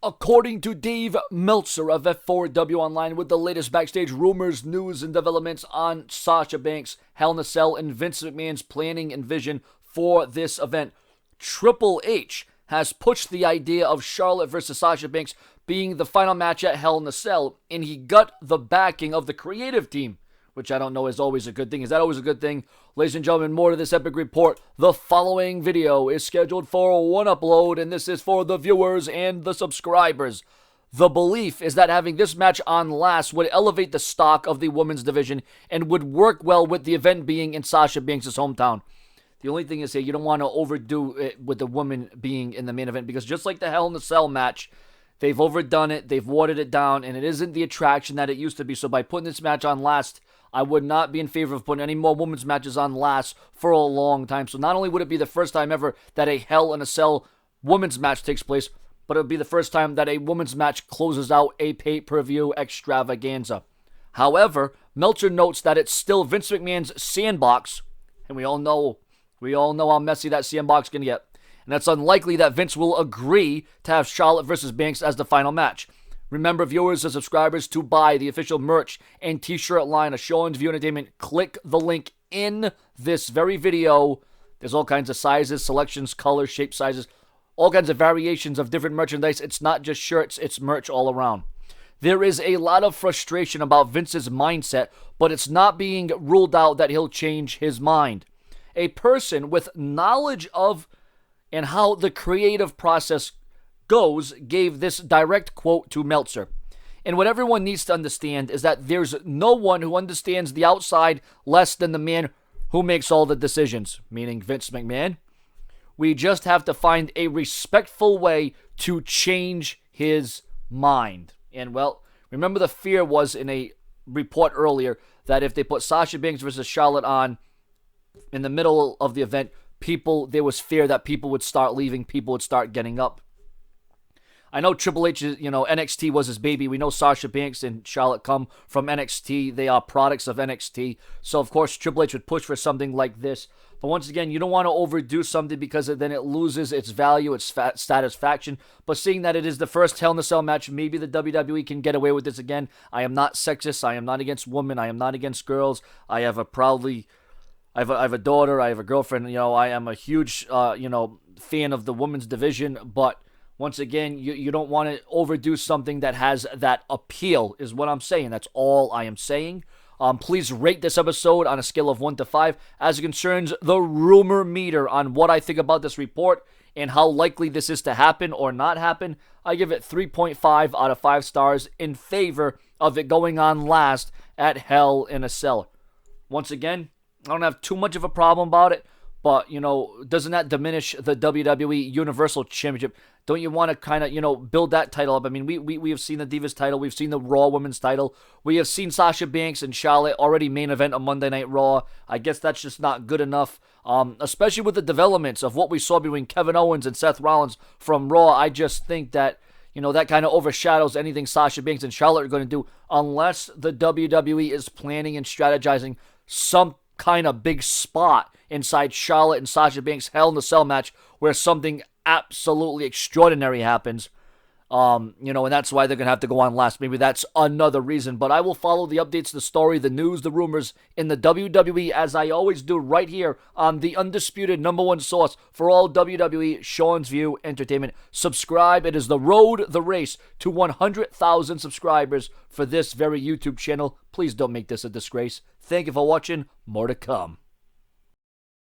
According to Dave Meltzer of F4W Online with the latest backstage rumors, news, and developments on Sasha Banks, Hell in a Cell, and Vince McMahon's planning and vision for this event, Triple H has pushed the idea of Charlotte versus Sasha Banks being the final match at Hell in a Cell, and he got the backing of the creative team, which I don't know is always a good thing. Is that always a good thing? Ladies and gentlemen, more to this epic report. The following video is scheduled for one upload, and this is for the viewers and the subscribers. The belief is that having this match on last would elevate the stock of the women's division and would work well with the event being in Sasha Banks' hometown. The only thing is here, you don't want to overdo it with the woman being in the main event, because just like the Hell in a Cell match, they've overdone it, they've watered it down, and it isn't the attraction that it used to be. So by putting this match on last, I would not be in favor of putting any more women's matches on last for a long time. So not only would it be the first time ever that a Hell in a Cell women's match takes place, but it would be the first time that a women's match closes out a pay-per-view extravaganza. However, Meltzer notes that it's still Vince McMahon's sandbox, and we all know how messy that sandbox can get. And it's unlikely that Vince will agree to have Charlotte versus Banks as the final match. Remember, viewers and subscribers, to buy the official merch and t-shirt line of Seanzviewent Entertainment, click the link in this very video. There's all kinds of sizes, selections, colors, shape, sizes, all kinds of variations of different merchandise. It's not just shirts, it's merch all around. There is a lot of frustration about Vince's mindset, but it's not being ruled out that he'll change his mind. A person with knowledge of and how the creative process goes gave this direct quote to Meltzer. And what everyone needs to understand is that there's no one who understands the outside less than the man who makes all the decisions, meaning Vince McMahon. We just have to find a respectful way to change his mind. And well, remember the fear was in a report earlier that if they put Sasha Banks versus Charlotte on in the middle of the event, there was fear that people would start leaving, people would start getting up. I know Triple H, NXT was his baby. We know Sasha Banks and Charlotte come from NXT. They are products of NXT. So, of course, Triple H would push for something like this. But once again, you don't want to overdo something because then it loses its value, its satisfaction. But seeing that it is the first Hell in a Cell match, maybe the WWE can get away with this again. I am not sexist. I am not against women. I am not against girls. I have a daughter. I have a girlfriend. I am a huge, fan of the women's division. But once again, you don't want to overdo something that has that appeal, is what I'm saying. That's all I am saying. Please rate this episode on a scale of 1 to 5 as it concerns the rumor meter on what I think about this report and how likely this is to happen or not happen. I give it 3.5 out of 5 stars in favor of it going on last at Hell in a Cell. Once again, I don't have too much of a problem about it, but, doesn't that diminish the WWE Universal Championship? Don't you want to kind of, build that title up? I mean, we have seen the Divas title. We've seen the Raw Women's title. We have seen Sasha Banks and Charlotte already main event on Monday Night Raw. I guess that's just not good enough, especially with the developments of what we saw between Kevin Owens and Seth Rollins from Raw. I just think that, that kind of overshadows anything Sasha Banks and Charlotte are going to do unless the WWE is planning and strategizing some kind of big spot inside Charlotte and Sasha Banks' Hell in a Cell match where something absolutely extraordinary happens. And that's why they're going to have to go on last. Maybe that's another reason. But I will follow the updates, the story, the news, the rumors in the WWE as I always do right here on the undisputed #1 source for all WWE, Seanzviewent Entertainment. Subscribe. It is the road, the race to 100,000 subscribers for this very YouTube channel. Please don't make this a disgrace. Thank you for watching. More to come.